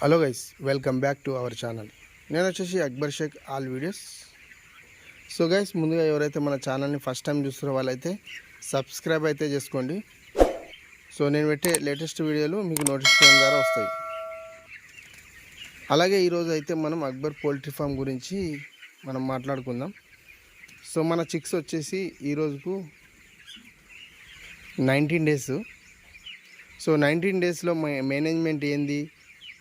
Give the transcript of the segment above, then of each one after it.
Hello guys, welcome back to our channel. నేను వచ్చేసి Akbar Shaik all videos. So guys, ముందుగా ఎవరైతే మన ఛానల్ని ఫస్ట్ టైం చూస్తున్నారో వాళ్ళైతే సబ్స్క్రైబ్ అయితే చేసుకోండి. సో నేను పెట్టే లేటెస్ట్ వీడియోలు మీకు నోటిఫికేషన్ ద్వారా వస్తాయి. అలాగే ఈరోజు అయితే మనం అక్బర్ పోల్ట్రీ ఫామ్ గురించి మనం మాట్లాడుకుందాం. సో మన చిక్స్ వచ్చేసి ఈరోజుకు 19 డేస్. సో 19 డేస్లో మేనేజ్మెంట్ ఏంది,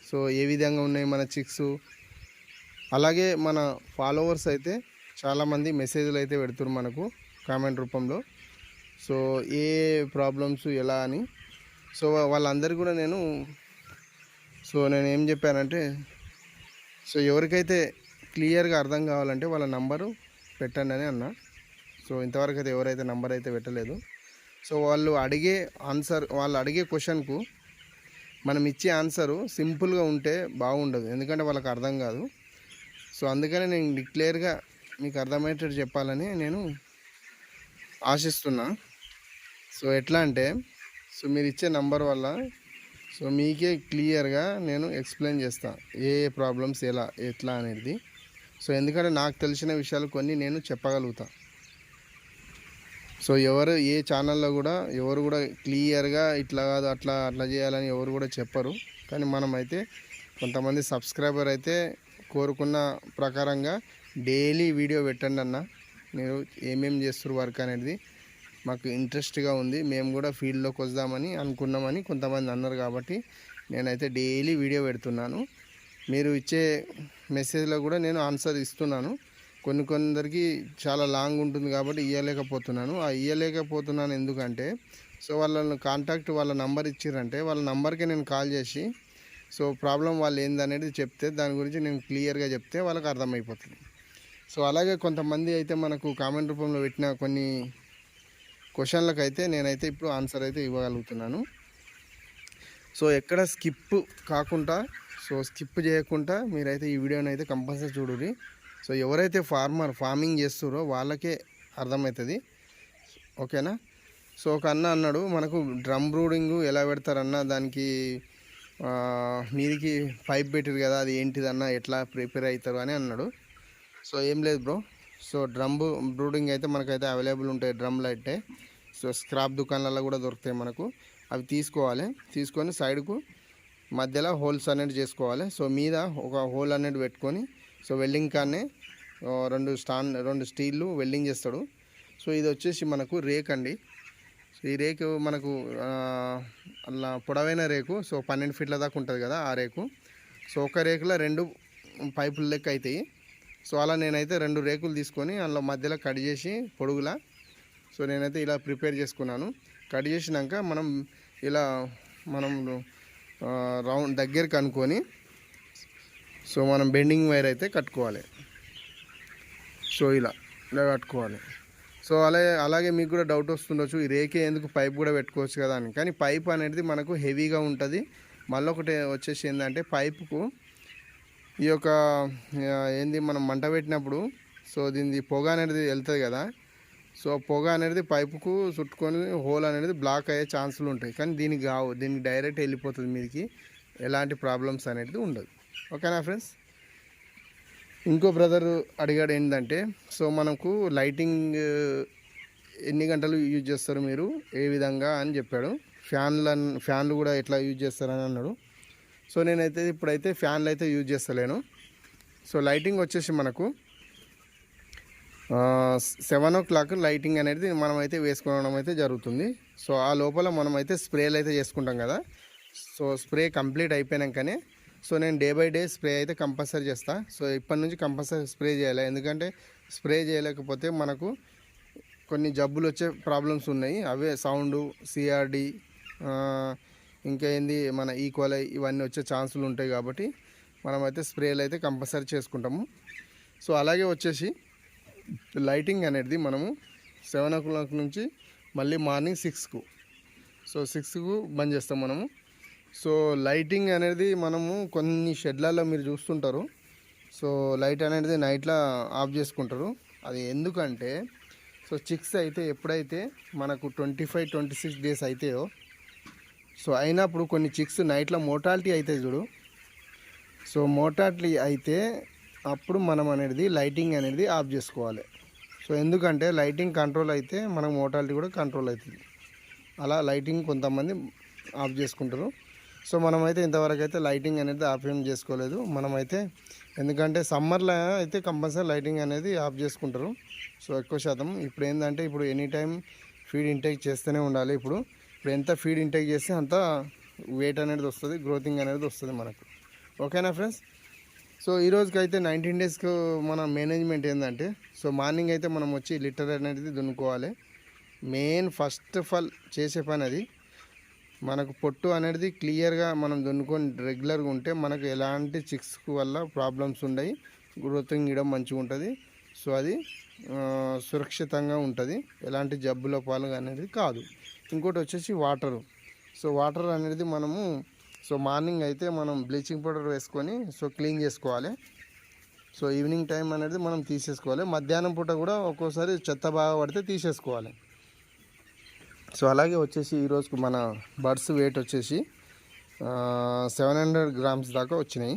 సో ఏ విధంగా ఉన్నాయి మన చిక్స్, అలాగే మన ఫాలోవర్స్ అయితే చాలామంది మెసేజ్లు అయితే పెడుతున్నారు మనకు కామెంట్ రూపంలో. సో ఏ ప్రాబ్లమ్స్ ఎలా అని. సో వాళ్ళందరికీ కూడా నేను ఏం చెప్పానంటే, సో ఎవరికైతే క్లియర్గా అర్థం కావాలంటే వాళ్ళ నంబరు పెట్టండి అని అన్నా. సో ఇంతవరకు అయితే ఎవరైతే నంబర్ అయితే పెట్టలేదు. సో వాళ్ళు అడిగే క్వశ్చన్కు మనం ఇచ్చే ఆన్సరు సింపుల్గా ఉంటే బాగుండదు, ఎందుకంటే వాళ్ళకి అర్థం కాదు. సో అందుకనే నేను డిక్లేర్గా మీకు అర్థమయ్యేటట్టు చెప్పాలని నేను ఆశిస్తున్నా. సో ఎట్లా అంటే, సో మీరు ఇచ్చే నంబర్ వల్ల సో మీకే క్లియర్గా నేను ఎక్స్ప్లెయిన్ చేస్తాను ఏ ప్రాబ్లమ్స్ ఎట్లా అనేది. సో ఎందుకంటే నాకు తెలిసిన విషయాలు కొన్ని నేను చెప్పగలుగుతాను. సో ఏ ఛానల్లో కూడా ఎవరు కూడా క్లియర్గా ఇట్లా కాదు అట్లా చేయాలని ఎవరు కూడా చెప్పరు. కానీ మనమైతే కొంతమంది సబ్స్క్రైబర్ అయితే కోరుకున్న ప్రకారంగా డైలీ వీడియో పెట్టండి అన్న, మీరు ఏమేమి చేస్తారు వర్క్ అనేది మాకు ఇంట్రెస్ట్గా ఉంది, మేము కూడా ఫీల్డ్లోకి వద్దామని అనుకున్నామని కొంతమంది అన్నారు. కాబట్టి నేనైతే డైలీ వీడియో పెడుతున్నాను. మీరు ఇచ్చే మెసేజ్లో కూడా నేను ఆన్సర్ ఇస్తున్నాను. కొందరికి చాలా లాంగ్ ఉంటుంది కాబట్టి ఇయ్యలేకపోతున్నాను. ఎందుకంటే, సో వాళ్ళ నంబర్ ఇచ్చిర్రంటే వాళ్ళ నంబర్కి నేను కాల్ చేసి సో ప్రాబ్లం వాళ్ళు ఏందనేది చెప్తే దాని గురించి నేను క్లియర్గా చెప్తే వాళ్ళకి అర్థమైపోతుంది. సో అలాగే కొంతమంది అయితే మనకు కామెంట్ రూపంలో పెట్టిన కొన్ని క్వశ్చన్లకు అయితే నేనైతే ఇప్పుడు ఆన్సర్ అయితే ఇవ్వగలుగుతున్నాను. సో ఎక్కడ స్కిప్ చేయకుండా మీరైతే ఈ వీడియోని అయితే కంపల్సరీ చూడండి. సో ఎవరైతే ఫార్మింగ్ చేస్తారో వాళ్ళకే అర్థమవుతుంది, ఓకేనా. సో ఒక అన్న అన్నాడు, మనకు డ్రమ్ బ్రూడింగ్ ఎలా పెడతారన్న, దానికి మీదికి పైప్ పెట్టారు కదా, అది ఏంటిదన్న, ఎట్లా ప్రిపేర్ అవుతారు అని అన్నాడు. సో ఏం లేదు బ్రో, సో డ్రమ్ బ్రూడింగ్ అయితే మనకైతే అవైలబుల్ ఉంటాయి డ్రమ్లు అయితే. సో స్క్రాప్ దుకాణాలలో కూడా దొరుకుతాయి మనకు. అవి తీసుకొని సైడ్కు మధ్యలో హోల్స్ అనేది చేసుకోవాలి. సో మీద ఒక హోల్ అనేది పెట్టుకొని, సో వెల్డింగ్ కానే రెండు స్టీళ్ళు వెల్డింగ్ చేస్తాడు. సో ఇది వచ్చేసి మనకు రేక్ అండి. సో ఈ రేకు మనకు అలా పొడవైన రేకు, సో 12 ఫీట్ల దాకా ఉంటుంది కదా ఆ రేకు. సో ఒక రేకులో 2 పైపుల లెక్క అవుతాయి. సో అలా నేనైతే 2 రేకులు తీసుకొని అందులో మధ్యలో కట్ చేసి పొడుగులా సో నేనైతే ఇలా ప్రిపేర్ చేసుకున్నాను. కట్ చేసినాక మనం రౌండ్ దగ్గరికి అనుకొని సో మనం బెండింగ్ వైర్ అయితే కట్టుకోవాలి. సో ఇలా కట్టుకోవాలి. సో అలాగే మీకు కూడా డౌట్ వస్తుండొచ్చు, ఈ రేకే ఎందుకు పైప్ కూడా పెట్టుకోవచ్చు కదా అని. కానీ పైప్ అనేది మనకు హెవీగా ఉంటుంది. మళ్ళీ ఒకటి వచ్చేసి ఏంటంటే, పైపుకు ఈ యొక్క మనం మంట పెట్టినప్పుడు సో దీనికి పొగ అనేది వెళ్తుంది కదా. సో పొగ అనేది పైపుకు చుట్టుకొని హోల్ అనేది బ్లాక్ అయ్యే ఛాన్సులు ఉంటాయి. కానీ దీనికి డైరెక్ట్ వెళ్ళిపోతుంది మీదికి, ఎలాంటి ప్రాబ్లమ్స్ అనేది ఉండదు. ఓకేనా ఫ్రెండ్స్. ఇంకో బ్రదర్ అడిగాడు ఏంటంటే, సో మనకు లైటింగ్ ఎన్ని గంటలు యూజ్ చేస్తారు మీరు, ఏ విధంగా అని చెప్పాడు. ఫ్యాన్లు కూడా ఎట్లా యూజ్ చేస్తారని అన్నాడు. సో నేనైతే ఇప్పుడైతే ఫ్యాన్లు అయితే యూజ్ చేస్తలేను. సో లైటింగ్ వచ్చేసి మనకు 7 o'clock లైటింగ్ అనేది మనమైతే వేసుకోవడం అయితే జరుగుతుంది. సో ఆ లోపల మనమైతే స్ప్రేలు అయితే చేసుకుంటాం కదా. సో స్ప్రే కంప్లీట్ అయిపోయాకనే సో నేను డే బై డే స్ప్రే అయితే కంపల్సరీ చేస్తాను. సో ఇప్పటి నుంచి కంపల్సరీ స్ప్రే చేయాలి, ఎందుకంటే స్ప్రే చేయలేకపోతే మనకు కొన్ని జబ్బులు వచ్చే ప్రాబ్లమ్స్ ఉన్నాయి. అవే సౌండ్, సిఆర్డి, ఇంకా మన ఈక్వలై ఇవన్నీ వచ్చే ఛాన్సులు ఉంటాయి. కాబట్టి మనమైతే స్ప్రేలు అయితే కంపల్సరీ చేసుకుంటాము. సో అలాగే వచ్చేసి లైటింగ్ అనేది మనము 7 o'clock నుంచి మళ్ళీ మార్నింగ్ 6కు సో 6కు బంద్ చేస్తాం మనము. సో లైటింగ్ అనేది మనము కొన్ని షెడ్లలో మీరు చూస్తుంటారు, సో లైట్ అనేది నైట్లో ఆఫ్ చేసుకుంటారు. అది ఎందుకంటే, సో చిక్స్ అయితే ఎప్పుడైతే మనకు 25-26 డేస్ అవుతాయో, సో అయినప్పుడు కొన్ని చిక్స్ నైట్లో మోర్టాలిటీ అవుతాయి చూడు, సో మోటార్లీ అయితే అప్పుడు మనం అనేది లైటింగ్ అనేది ఆఫ్ చేసుకోవాలి. సో ఎందుకంటే లైటింగ్ కంట్రోల్ అయితే మనకు మోటార్లీ కూడా కంట్రోల్ అవుతుంది. అలా లైటింగ్ కొంతమంది ఆఫ్ చేసుకుంటారు. సో మనమైతే ఇంతవరకు అయితే లైటింగ్ అనేది ఆఫ్ ఏం చేసుకోలేదు మనమైతే. ఎందుకంటే సమ్మర్లో అయితే కంపల్సరీ లైటింగ్ అనేది ఆఫ్ చేసుకుంటారు. సో ఎక్కువ శాతం ఇప్పుడు ఏంటంటే ఇప్పుడు ఎనీ టైం ఫీడ్ ఇంటేక్ చేస్తూనే ఉండాలి. ఇప్పుడు ఎంత ఫీడ్ ఇంటేక్ చేస్తే అంత వెయిట్ అనేది వస్తుంది, గ్రోతింగ్ అనేది వస్తుంది మనకు. ఓకేనా ఫ్రెండ్స్? సో ఈ రోజుకైతే 19 డేస్కు మన మేనేజ్మెంట్ ఏంటంటే, సో మార్నింగ్ అయితే మనం వచ్చి లిటర్ అనేది దున్నుకోవాలి. మెయిన్ ఫస్ట్ ఆఫ్ ఆల్ చేసే పని అది. మనకు పొట్టు అనేది క్లియర్గా మనం దున్నుకొని రెగ్యులర్గా ఉంటే మనకు ఎలాంటి చిక్స్ వల్ల ప్రాబ్లమ్స్ ఉండవు, గ్రోతింగ్ ఇవ్వడం మంచిగా ఉంటుంది. సో అది సురక్షితంగా ఉంటుంది, ఎలాంటి జబ్బుల పాలు అనేది కాదు. ఇంకోటి వచ్చేసి వాటరు. సో వాటర్ అనేది మనము సో మార్నింగ్ అయితే మనం బ్లీచింగ్ పౌడర్ వేసుకొని సో క్లీన్ చేసుకోవాలి. సో ఈవినింగ్ టైం అనేది మనం తీసేసుకోవాలి. మధ్యాహ్నం పూట కూడా ఒక్కోసారి చెత్త బాగా పడితే తీసేసుకోవాలి. సో అలాగే వచ్చేసి ఈరోజుకు మన బర్డ్స్ వెయిట్ వచ్చేసి 700 గ్రామ్స్ దాకా వచ్చినాయి.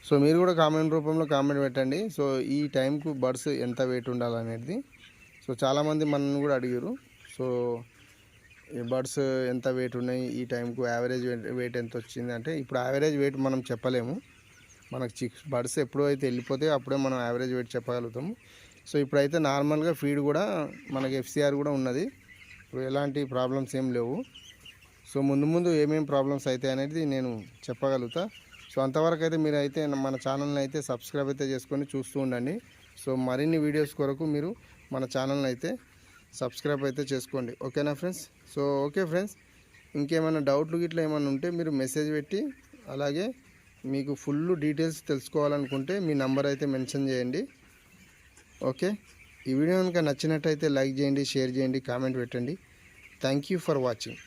సో మీరు కూడా కామెంట్ రూపంలో కామెంట్ పెట్టండి. సో ఈ టైంకు బర్డ్స్ ఎంత వెయిట్ ఉండాలనేది. సో చాలామంది మనల్ని కూడా అడిగారు. సో ఈ బర్డ్స్ ఎంత వెయిట్ ఉన్నాయి, ఈ టైంకు యావరేజ్ వెయిట్ ఎంత వచ్చింది అంటే, ఇప్పుడు యావరేజ్ వెయిట్ మనం చెప్పలేము. మనకు బర్డ్స్ ఎప్పుడో అయితే వెళ్ళిపోతే అప్పుడే మనం యావరేజ్ వెయిట్ చెప్పగలుగుతాము. సో ఇప్పుడైతే నార్మల్గా ఫీడ్ కూడా మనకి FCR కూడా ఉన్నది. ఇప్పుడు ఎలాంటి ప్రాబ్లమ్స్ ఏం లేవు. సో ముందు ఏమేమి ప్రాబ్లమ్స్ అవుతాయి అనేది నేను చెప్పగలుగుతా. సో అంతవరకు అయితే మీరు అయితే మన ఛానల్ని అయితే సబ్స్క్రైబ్ అయితే చేసుకొని చూస్తూ ఉండండి. సో మరిన్ని వీడియోస్ కొరకు మీరు మన ఛానల్ని అయితే సబ్స్క్రైబ్ అయితే చేసుకోండి. ఓకేనా ఫ్రెండ్స్? సో ఓకే ఫ్రెండ్స్, ఇంకేమైనా డౌట్లు గిట్లా ఏమైనా ఉంటే మీరు మెసేజ్ పెట్టి, అలాగే మీకు ఫుల్ డీటెయిల్స్ తెలుసుకోవాలనుకుంటే మీ నంబర్ అయితే మెన్షన్ చేయండి. ఓకే, ఈ వీడియో కనుక నచ్చినట్టయితే లైక్ చేయండి, షేర్ చేయండి, కామెంట్ పెట్టండి. Thank you for watching.